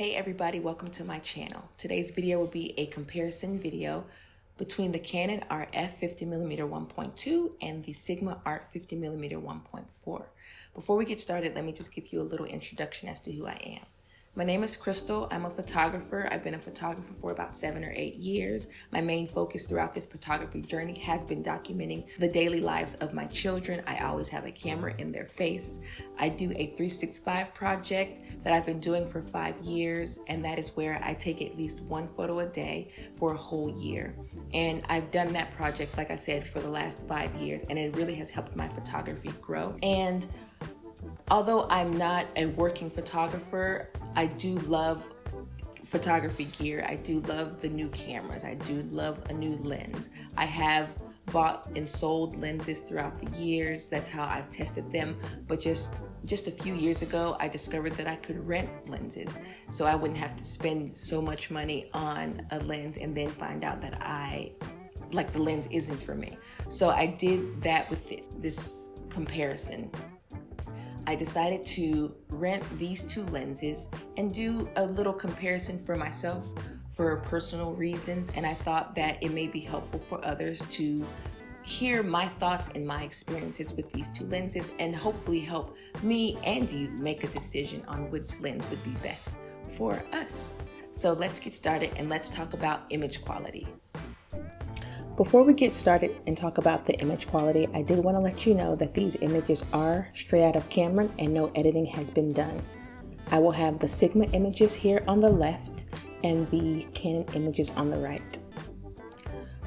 Hey everybody, welcome to my channel. Today's video will be a comparison video between the Canon RF 50mm 1.2 and the Sigma Art 50mm 1.4. Before we get started, let me just give you a little introduction as to who I am. My name is Crystal. I'm a photographer. I've been a photographer for about 7 or 8 years. My main focus throughout this photography journey has been documenting the daily lives of my children. I always have a camera in their face. I do a 365 project that I've been doing for 5 years, and that is where I take at least one photo a day for a whole year. And I've done that project, like I said, for the last 5 years, and it really has helped my photography grow. And although I'm not a working photographer, I do love photography gear. I do love the new cameras. I do love a new lens. I have bought and sold lenses throughout the years. That's how I've tested them. But just a few years ago, I discovered that I could rent lenses, so I wouldn't have to spend so much money on a lens and then find out that the lens isn't for me. So I did that with this comparison. I decided to rent these two lenses and do a little comparison for myself for personal reasons, and I thought that it may be helpful for others to hear my thoughts and my experiences with these two lenses and hopefully help me and you make a decision on which lens would be best for us. So let's get started and let's talk about image quality. Before we get started and talk about the image quality, I did want to let you know that these images are straight out of Tamron and no editing has been done. I will have the Sigma images here on the left and the Canon images on the right.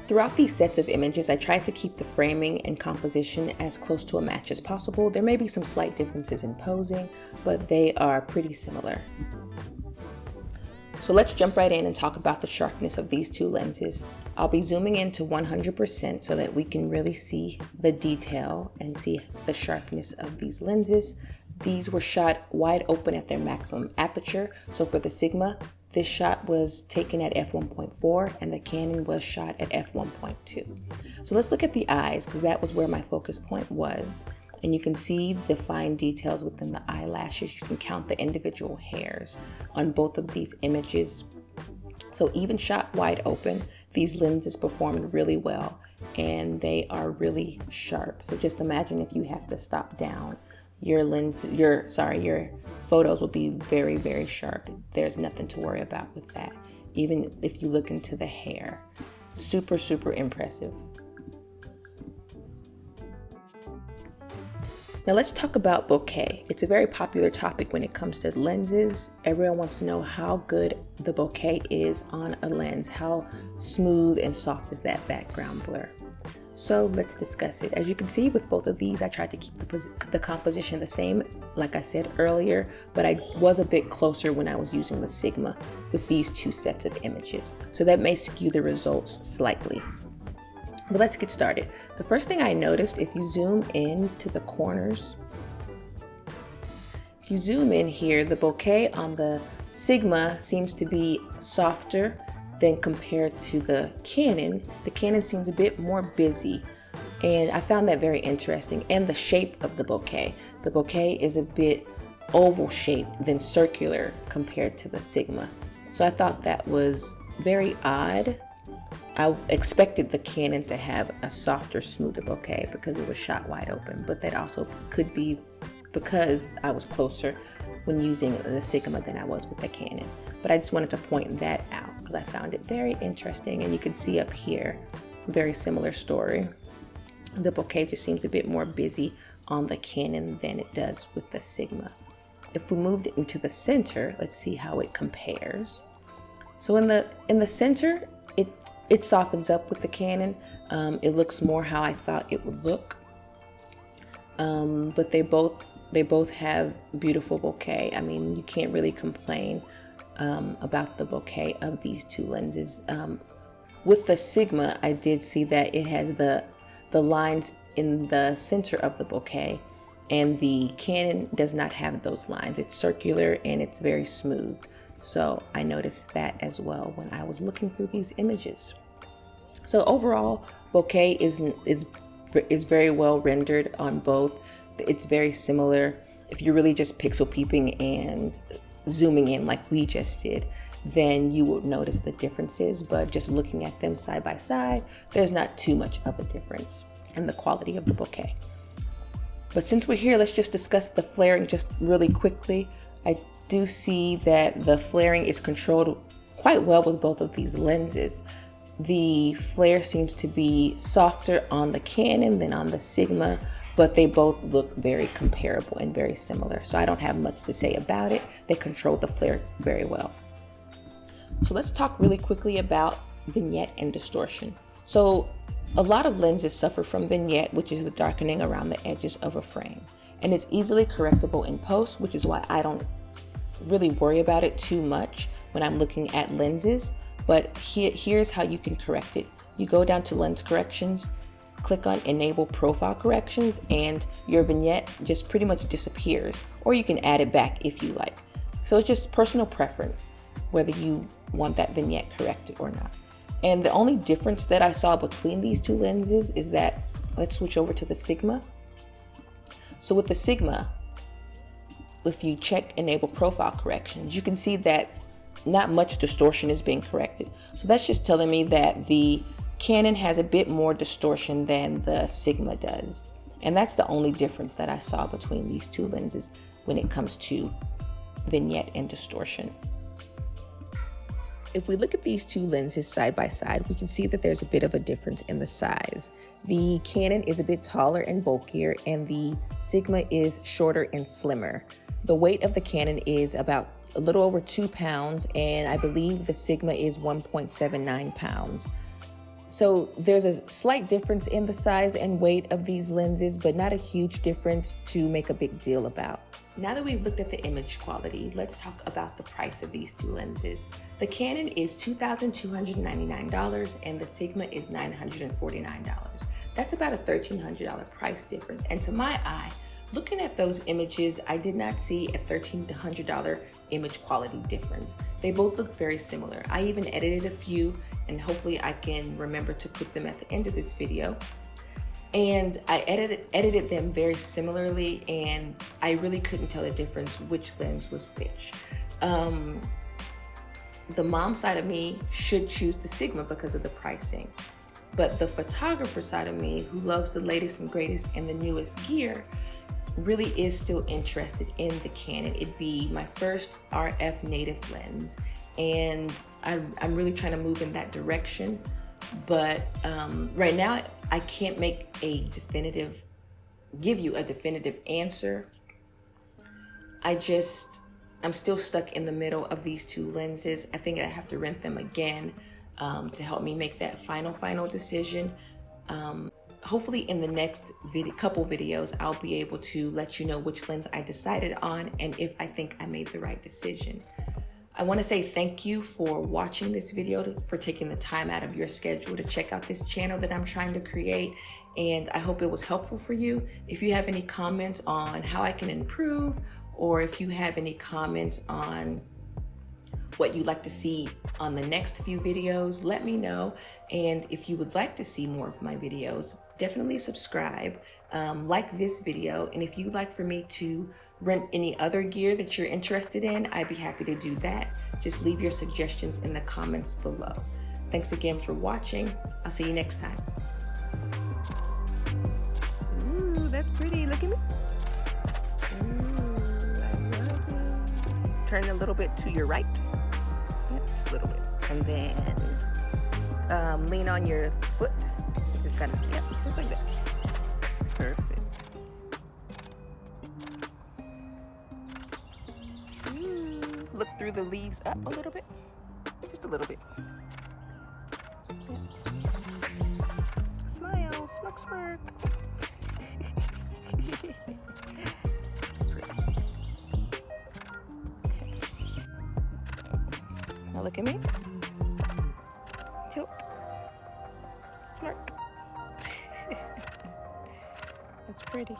Throughout these sets of images, I tried to keep the framing and composition as close to a match as possible. There may be some slight differences in posing, but they are pretty similar. So let's jump right in and talk about the sharpness of these two lenses. I'll be zooming in to 100% so that we can really see the detail and see the sharpness of these lenses. These were shot wide open at their maximum aperture. So for the Sigma, this shot was taken at f1.4 and the Canon was shot at f1.2. So let's look at the eyes, because that was where my focus point was. And you can see the fine details within the eyelashes. You can count the individual hairs on both of these images. So even shot wide open, these lenses performed really well and they are really sharp. So just imagine if you have to stop down, your photos will be very, very sharp. There's nothing to worry about with that. Even if you look into the hair, super, super impressive. Now let's talk about bokeh. It's a very popular topic when it comes to lenses. Everyone wants to know how good the bokeh is on a lens. How smooth and soft is that background blur? So let's discuss it. As you can see with both of these, I tried to keep the composition the same, like I said earlier, but I was a bit closer when I was using the Sigma with these two sets of images. So that may skew the results slightly. But let's get started. The first thing I noticed, if you zoom in to the corners, if you zoom in here, the bokeh on the Sigma seems to be softer than compared to the Canon. The Canon seems a bit more busy, and I found that very interesting. And the shape of the bokeh. The bokeh is a bit oval shaped than circular compared to the Sigma. So I thought that was very odd. I expected the Canon to have a softer, smoother bokeh because it was shot wide open, but that also could be because I was closer when using the Sigma than I was with the Canon. But I just wanted to point that out because I found it very interesting, and you can see up here, very similar story. The bokeh just seems a bit more busy on the Canon than it does with the Sigma. If we moved it into the center, let's see how it compares. So in the center, it softens up with the Canon. It looks more how I thought it would look. But they both have beautiful bokeh. I mean, you can't really complain about the bokeh of these two lenses. With the Sigma, I did see that it has the lines in the center of the bokeh, and the Canon does not have those lines. It's circular and it's very smooth. So I noticed that as well when I was looking through these images. So overall, bokeh is very well rendered on both. It's very similar. If you're really just pixel peeping and zooming in like we just did, then you would notice the differences. But just looking at them side by side, there's not too much of a difference in the quality of the bouquet. But since we're here, let's just discuss the flaring just really quickly. I do see that the flaring is controlled quite well with both of these lenses. The flare seems to be softer on the Canon than on the Sigma, but they both look very comparable and very similar. So I don't have much to say about it. They control the flare very well. So let's talk really quickly about vignette and distortion. So a lot of lenses suffer from vignette, which is the darkening around the edges of a frame. And it's easily correctable in post, which is why I don't really worry about it too much when I'm looking at lenses. But here's how you can correct it. You go down to lens corrections, click on enable profile corrections, and your vignette just pretty much disappears, or you can add it back if you like. So it's just personal preference whether you want that vignette corrected or not. And the only difference that I saw between these two lenses is that, let's switch over to the Sigma. So with the Sigma, if you check enable profile corrections, you can see that not much distortion is being corrected. So that's just telling me that the Canon has a bit more distortion than the Sigma does. And that's the only difference that I saw between these two lenses when it comes to vignette and distortion. If we look at these two lenses side by side, we can see that there's a bit of a difference in the size. The Canon is a bit taller and bulkier, and the Sigma is shorter and slimmer. The weight of the Canon is about a little over 2 pounds, and I believe the Sigma is 1.79 pounds. So there's a slight difference in the size and weight of these lenses, but not a huge difference to make a big deal about. Now that we've looked at the image quality, let's talk about the price of these two lenses. The Canon is $2,299 and the Sigma is $949. That's about a $1,300 price difference. And to my eye, looking at those images, I did not see a $1,300 image quality difference. They both look very similar. I even edited a few, and hopefully I can remember to put them at the end of this video. And I edited them very similarly, and I really couldn't tell the difference which lens was which. The mom side of me should choose the Sigma because of the pricing, but the photographer side of me, who loves the latest and greatest and the newest gear, really is still interested in the Canon. It'd be my first RF native lens, and I'm really trying to move in that direction. But right now, I can't give you a definitive answer. I'm still stuck in the middle of these two lenses. I think I have to rent them again to help me make that final decision. Hopefully in the next couple videos, I'll be able to let you know which lens I decided on and if I think I made the right decision. I want to say thank you for watching this video, for taking the time out of your schedule to check out this channel that I'm trying to create, and I hope it was helpful for you. If you have any comments on how I can improve, or if you have any comments on what you'd like to see on the next few videos, let me know. And if you would like to see more of my videos, definitely subscribe, like this video, and if you'd like for me to rent any other gear that you're interested in, I'd be happy to do that. Just leave your suggestions in the comments below. Thanks again for watching. I'll see you next time. Ooh, that's pretty. Look at me. Ooh, I love it. Turn a little bit to your right. Yep, just a little bit. And then lean on your foot. Just kind of, yeah, just like that. Perfect. Look through the leaves up a little bit, just a little bit. Yeah. Smile, smirk, smirk. Now look at me. Tilt. Smirk. That's pretty.